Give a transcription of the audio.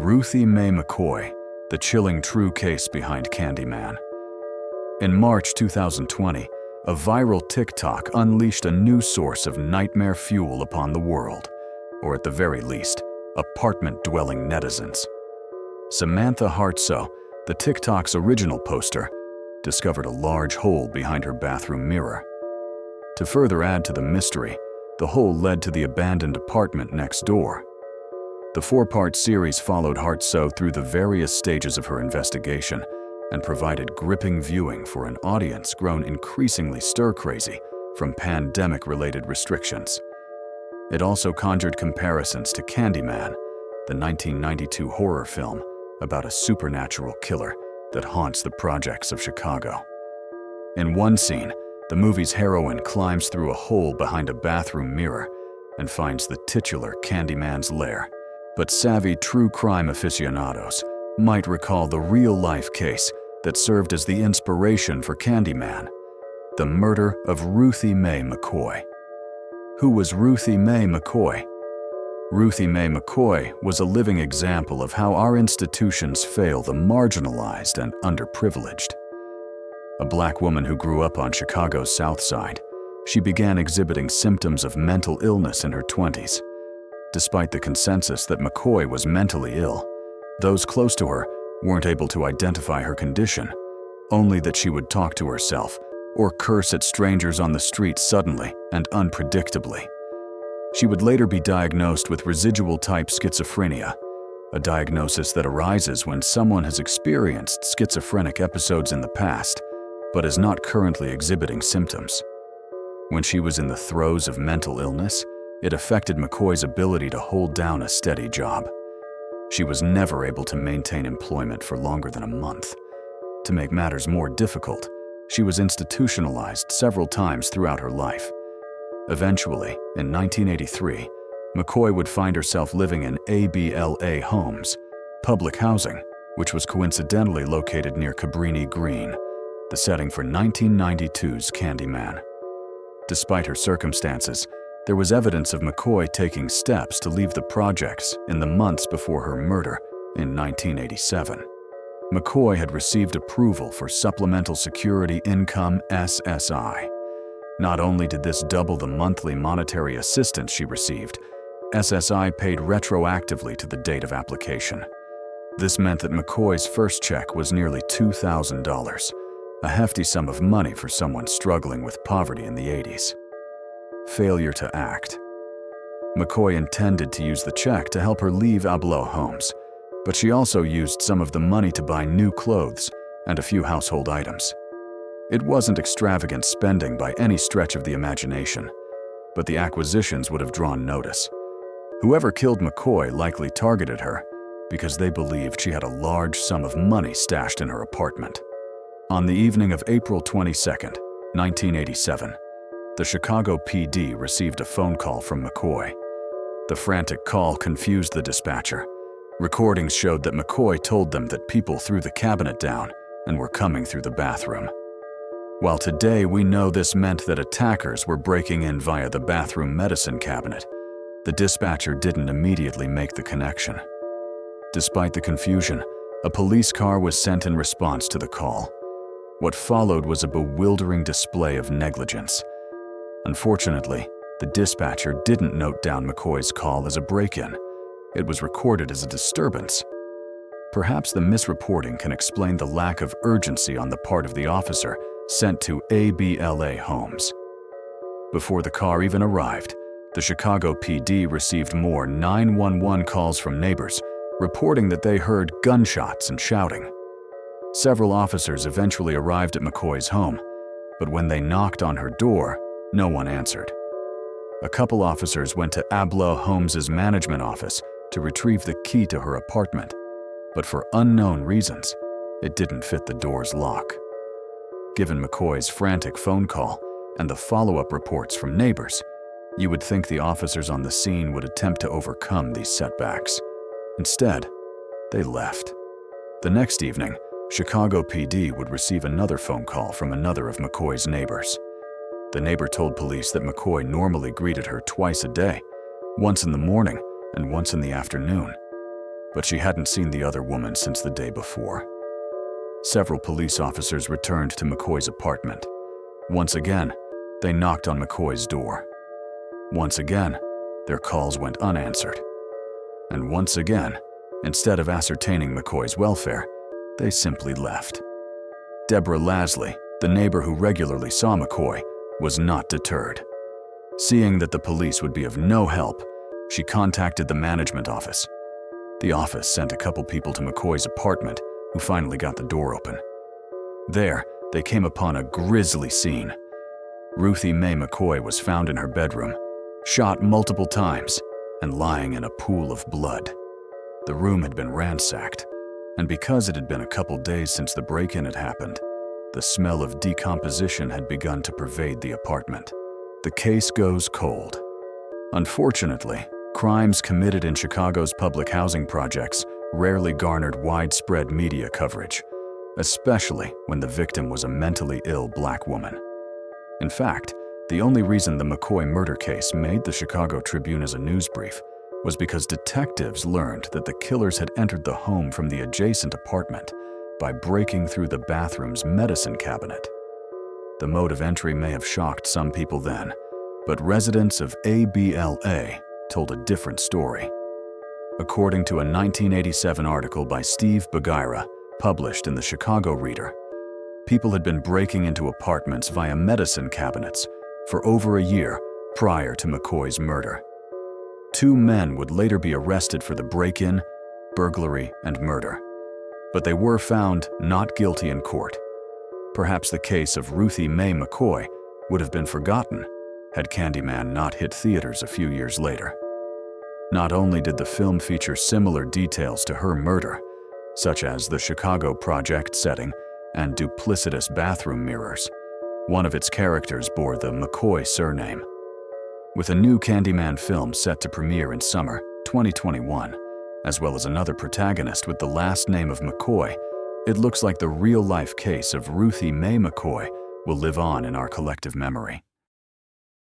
Ruthie Mae McCoy, the chilling true case behind Candyman. In March 2020, a viral TikTok unleashed a new source of nightmare fuel upon the world, or at the very least, apartment-dwelling netizens. Samantha Hartsoe, the TikTok's original poster, discovered a large hole behind her bathroom mirror. To further add to the mystery, the hole led to the abandoned apartment next door. The 4-part series followed Hartsoe through the various stages of her investigation and provided gripping viewing for an audience grown increasingly stir-crazy from pandemic-related restrictions. It also conjured comparisons to Candyman, the 1992 horror film about a supernatural killer that haunts the projects of Chicago. In one scene, the movie's heroine climbs through a hole behind a bathroom mirror and finds the titular Candyman's lair. But savvy true crime aficionados might recall the real-life case that served as the inspiration for Candyman: the murder of Ruthie Mae McCoy. Who was Ruthie Mae McCoy? Ruthie Mae McCoy was a living example of how our institutions fail the marginalized and underprivileged. A black woman who grew up on Chicago's South Side, she began exhibiting symptoms of mental illness in her 20s. Despite the consensus that McCoy was mentally ill, those close to her weren't able to identify her condition, only that she would talk to herself or curse at strangers on the street suddenly and unpredictably. She would later be diagnosed with residual-type schizophrenia, a diagnosis that arises when someone has experienced schizophrenic episodes in the past, but is not currently exhibiting symptoms. When she was in the throes of mental illness, it affected McCoy's ability to hold down a steady job. She was never able to maintain employment for longer than a month. To make matters more difficult, she was institutionalized several times throughout her life. Eventually, in 1983, McCoy would find herself living in ABLA Homes, public housing, which was coincidentally located near Cabrini Green, the setting for 1992's Candyman. Despite her circumstances, there was evidence of McCoy taking steps to leave the projects in the months before her murder in 1987. McCoy had received approval for Supplemental Security Income (SSI). Not only did this double the monthly monetary assistance she received, SSI paid retroactively to the date of application. This meant that McCoy's first check was nearly $2,000, a hefty sum of money for someone struggling with poverty in the 80s. Failure to act. McCoy intended to use the check to help her leave ABLA Homes, but she also used some of the money to buy new clothes and a few household items. It wasn't extravagant spending by any stretch of the imagination, but the acquisitions would have drawn notice. Whoever killed McCoy likely targeted her because they believed she had a large sum of money stashed in her apartment. On the evening of April 22, 1987, the Chicago PD received a phone call from McCoy. The frantic call confused the dispatcher. Recordings showed that McCoy told them that people threw the cabinet down and were coming through the bathroom. While today we know this meant that attackers were breaking in via the bathroom medicine cabinet, the dispatcher didn't immediately make the connection. Despite the confusion, a police car was sent in response to the call. What followed was a bewildering display of negligence. Unfortunately, the dispatcher didn't note down McCoy's call as a break-in. It was recorded as a disturbance. Perhaps the misreporting can explain the lack of urgency on the part of the officer sent to ABLA Homes. Before the car even arrived, the Chicago PD received more 911 calls from neighbors, reporting that they heard gunshots and shouting. Several officers eventually arrived at McCoy's home, but when they knocked on her door, no one answered. A couple officers went to ABLA Homes' management office to retrieve the key to her apartment, but for unknown reasons, it didn't fit the door's lock. Given McCoy's frantic phone call and the follow-up reports from neighbors, you would think the officers on the scene would attempt to overcome these setbacks. Instead, they left. The next evening, Chicago PD would receive another phone call from another of McCoy's neighbors. The neighbor told police that McCoy normally greeted her twice a day, once in the morning and once in the afternoon. but she hadn't seen the other woman since the day before. Several police officers returned to McCoy's apartment. Once again, they knocked on McCoy's door. Once again, their calls went unanswered. And once again, instead of ascertaining McCoy's welfare, they simply left. Deborah Lasley, the neighbor who regularly saw McCoy, was not deterred. Seeing that the police would be of no help, she contacted the management office. The office sent a couple people to McCoy's apartment, who finally got the door open. There, they came upon a grisly scene. Ruthie Mae McCoy was found in her bedroom, shot multiple times, and lying in a pool of blood. The room had been ransacked, and because it had been a couple days since the break-in had happened, the smell of decomposition had begun to pervade the apartment. The case goes cold. Unfortunately, crimes committed in Chicago's public housing projects rarely garnered widespread media coverage, especially when the victim was a mentally ill black woman. In fact, the only reason the McCoy murder case made the Chicago Tribune as a news brief was because detectives learned that the killers had entered the home from the adjacent apartment by breaking through the bathroom's medicine cabinet. The mode of entry may have shocked some people then, but residents of ABLA told a different story. According to a 1987 article by Steve Bagheera, published in the Chicago Reader, people had been breaking into apartments via medicine cabinets for over a year prior to McCoy's murder. 2 men would later be arrested for the break-in, burglary, and murder, but they were found not guilty in court. Perhaps the case of Ruthie Mae McCoy would have been forgotten had Candyman not hit theaters a few years later. Not only did the film feature similar details to her murder, such as the Chicago project setting and duplicitous bathroom mirrors, one of its characters bore the McCoy surname. With a new Candyman film set to premiere in summer 2021, as well as another protagonist with the last name of McCoy, it looks like the real-life case of Ruthie Mae McCoy will live on in our collective memory.